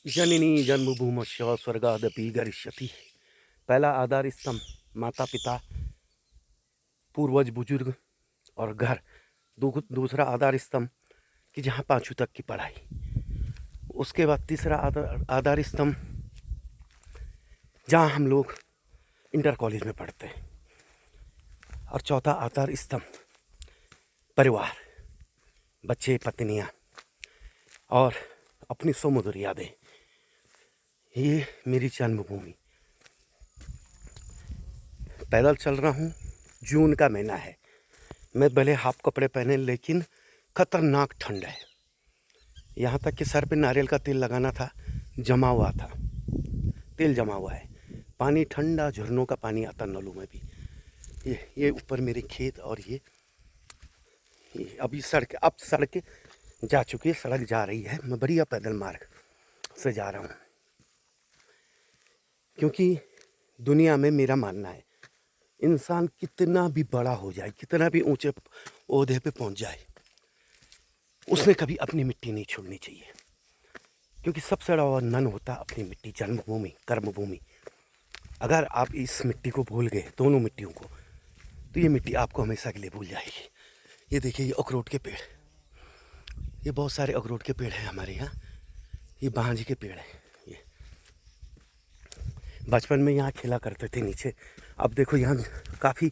जननी जन्मभूमश्च स्वर्गादपि गरिष्यति। पहला आधार स्तंभ माता पिता, पूर्वज बुजुर्ग और घर। दूसरा आधार स्तंभ कि जहाँ पाँचवीं तक की पढ़ाई। उसके बाद तीसरा आधार स्तंभ जहाँ हम लोग इंटर कॉलेज में पढ़ते हैं। और चौथा आधार स्तंभ परिवार, बच्चे, पत्नियाँ और अपनी सुमधुर यादें। ये मेरी जन्मभूमि। पैदल चल रहा हूँ, जून का महीना है। मैं भले हाफ कपड़े पहने लेकिन खतरनाक ठंड है। यहाँ तक कि सर पे नारियल का तेल लगाना था, जमा हुआ था, तेल जमा हुआ है। पानी ठंडा, झरनों का पानी आता नलों में भी। ये ऊपर मेरे खेत और ये अभी सड़क जा चुकी है, सड़क जा रही है। मैं बढ़िया पैदल मार्ग से जा रहा हूँ, क्योंकि दुनिया में मेरा मानना है इंसान कितना भी बड़ा हो जाए, कितना भी ऊंचे ओहदे पे पहुंच जाए, उसने कभी अपनी मिट्टी नहीं छोड़नी चाहिए। क्योंकि सबसे बड़ा वरदान होता अपनी मिट्टी, जन्मभूमि, कर्मभूमि। अगर आप इस मिट्टी को भूल गए, दोनों मिट्टियों को, तो ये मिट्टी आपको हमेशा के लिए भूल जाएगी। ये देखिए, ये अखरोट के पेड़, ये बहुत सारे अखरोट के पेड़ हैं हमारे यहाँ। ये बांझ के पेड़ हैं। ये बचपन में यहाँ खेला करते थे नीचे। अब देखो यहाँ काफ़ी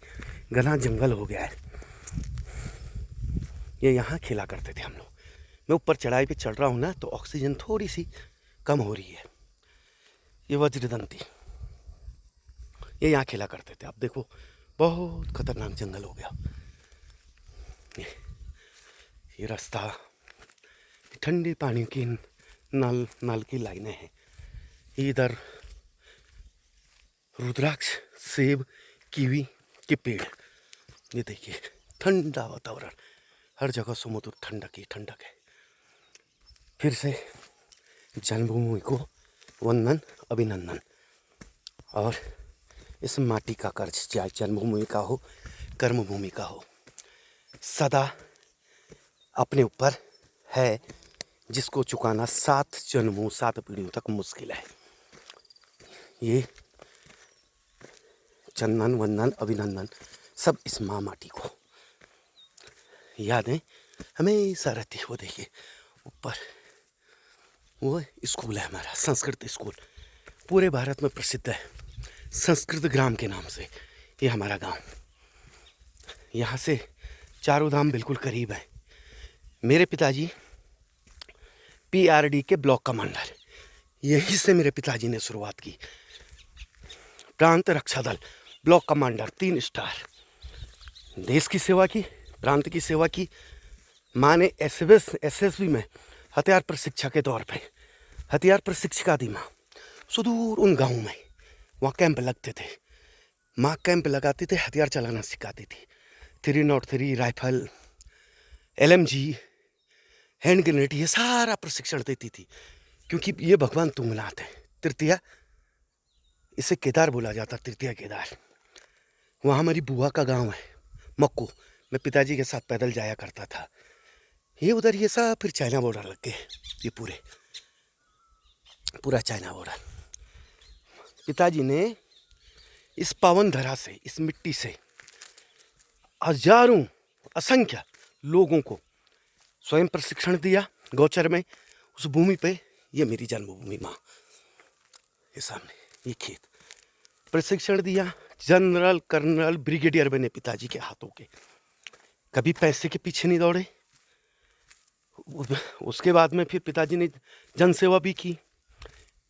घना जंगल हो गया है। ये यहाँ खेला करते थे हम लोग। मैं ऊपर चढ़ाई पे चढ़ रहा हूँ ना, तो ऑक्सीजन थोड़ी सी कम हो रही है। ये वज्रदंती, ये यहाँ खेला करते थे। अब देखो बहुत खतरनाक जंगल हो गया। ये रास्ता, ठंडे पानी की नल की लाइनें हैं। इधर रुद्राक्ष, सेब, कीवी के पेड़। ये देखिए, ठंडा वातावरण, हर जगह समुद्र, ठंडक ही ठंडक है। फिर से जन्मभूमि को वंदन, अभिनंदन। और इस माटी का कर्ज, चाहे जन्मभूमि का हो, कर्मभूमि का हो, सदा अपने ऊपर है, जिसको चुकाना 7 जन्मों 7 पीढ़ियों तक मुश्किल है। ये चंदन, वंदन, अभिनंदन सब इस माँ माटी को। यादें हमेशा रहती है। वो देखिए ऊपर, वो स्कूल है हमारा, संस्कृत स्कूल, पूरे भारत में प्रसिद्ध है, संस्कृत ग्राम के नाम से। ये हमारा गांव, यहाँ से चारों धाम बिल्कुल करीब है। मेरे पिताजी PRD के ब्लॉक कमांडर, यहीं से मेरे पिताजी ने शुरुआत की। प्रांत रक्षा दल ब्लॉक कमांडर, 3 स्टार। देश की सेवा की, प्रांत की सेवा की। माँ ने SSB में हथियार प्रशिक्षक के तौर पे हथियार प्रशिक्षिका दी माँ, सुदूर उन गाँव में। वहाँ कैंप लगते थे, माँ कैंप लगाती थे, हथियार चलाना सिखाती थी। 303 राइफल, LMG, हैंड ग्रेनेड, ये सारा प्रशिक्षण देती थी। क्योंकि ये भगवान तुंगनाथ है, तृतीया, इसे केदार बोला जाता, तृतीया केदार। वहाँ हमारी बुआ का गांव है, मक्कू। मैं पिताजी के साथ पैदल जाया करता था। ये उधर ये सब, फिर चाइना बॉर्डर लग गए, ये पूरा चाइना बॉर्डर। पिताजी ने इस पावन धरा से, इस मिट्टी से हजारों, असंख्य लोगों को स्वयं प्रशिक्षण दिया। गौचर में, उस भूमि पे, ये मेरी जन्मभूमि माँ, ये सामने ये खेत, प्रशिक्षण दिया। जनरल, कर्नल, ब्रिगेडियर बने पिताजी के हाथों के। कभी पैसे के पीछे नहीं दौड़े। उसके बाद में फिर पिताजी ने जनसेवा भी की,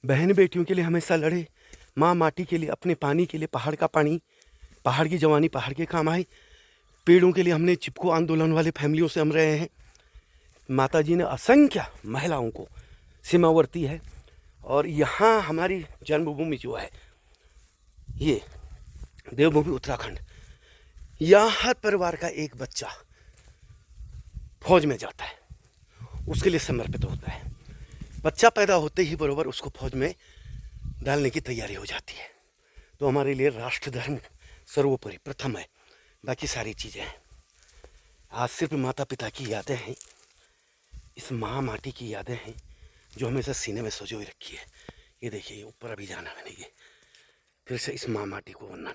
बहन बेटियों के लिए हमेशा लड़े, माँ माटी के लिए, अपने पानी के लिए, पहाड़ का पानी, पहाड़ की जवानी पहाड़ के काम आई। पेड़ों के लिए हमने चिपको आंदोलन वाले फैमिलियों से हम रहे हैं। माताजी ने असंख्य महिलाओं को, सीमावर्ती है। और यहाँ हमारी जन्मभूमि जो है, ये देवभूमि उत्तराखंड, यहाँ हर परिवार का एक बच्चा फौज में जाता है, उसके लिए समर्पित होता है। बच्चा पैदा होते ही बरोबर उसको फौज में डालने की तैयारी हो जाती है। तो हमारे लिए राष्ट्र धर्म सर्वोपरि, प्रथम है, बाकी सारी चीज़ें हैं। आज सिर्फ माता पिता की यादें हैं, इस माँ माटी की यादें हैं, जो हमेशा सीने में सजोए रखी है। ये देखिए ऊपर अभी जाना मैंने, ये फिर से इस माँ माटी को बनना।